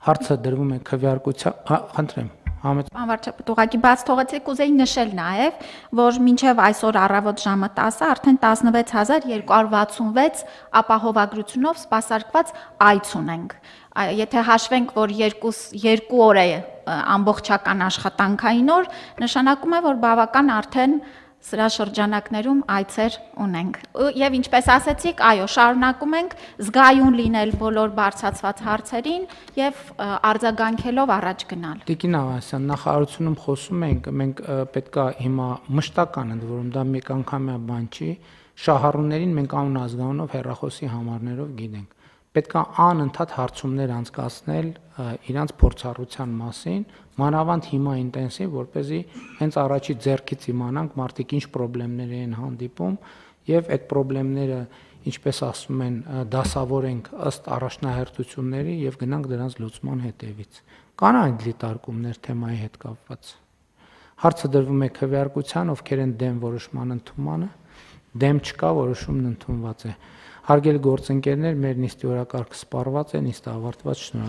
Հարցը դրվում է քվեարկության, խնդրեմ, Պարոն վարչապետ, ուղղակի բաց թողեցեք, կուզեի նշել նաև, որ մինչև այսօր առավոտ ժամը 10-ը արդեն 16266 ապահովագրությունով սպասարկված այց ունենք։ Եթե հաշվենք, որ 2 օր է ամբողջական աշխատանքային օր, նշանակում է, որ բավական արդեն սրա շրջանակներում այցեր ունենք։ Եվ ինչպես ասացիք, այո, շարունակում ենք զգայուն լինել բոլոր բարձրացված հարցերին եւ արձագանքելով առաջ գնալ։ Տիկին Ավանեսյան, նախարարությունում խոսում ենք, մենք պետքա հիմա մշտական ընդ որում դա մեկ անգամյա բան չի, շահառուներին մենք անուն ազգանունով հեռախոսի համարներով գիտենք։ Պետքա անընդհատ հարցումներ անցկացնել իրանց փորձառության մասին, մանավանդ հիմա ինտենսիվ, որպեսզի հենց առաջի ձեռքից իմանանք մարդիկ ինչ խնդիրներ են հանդիպում եւ այդ խնդիրները, ինչպես ասում են, դասավորենք ըստ առաջնահերթությունների եւ գնանք դրանց լուծման հետևից։ Կան այլ դիտարկումներ թեմայի հետ կապված։ Հարցը դրվում է քվեարկության, ովքեր են դեմ որոշման ընդունմանը, դեմ չկա, որոշումն ընդունված է։ Հարգելի գործընկերներ, մեր նիստի օրակարգը սպառված է, նիստը ավարտված, շնորհակալ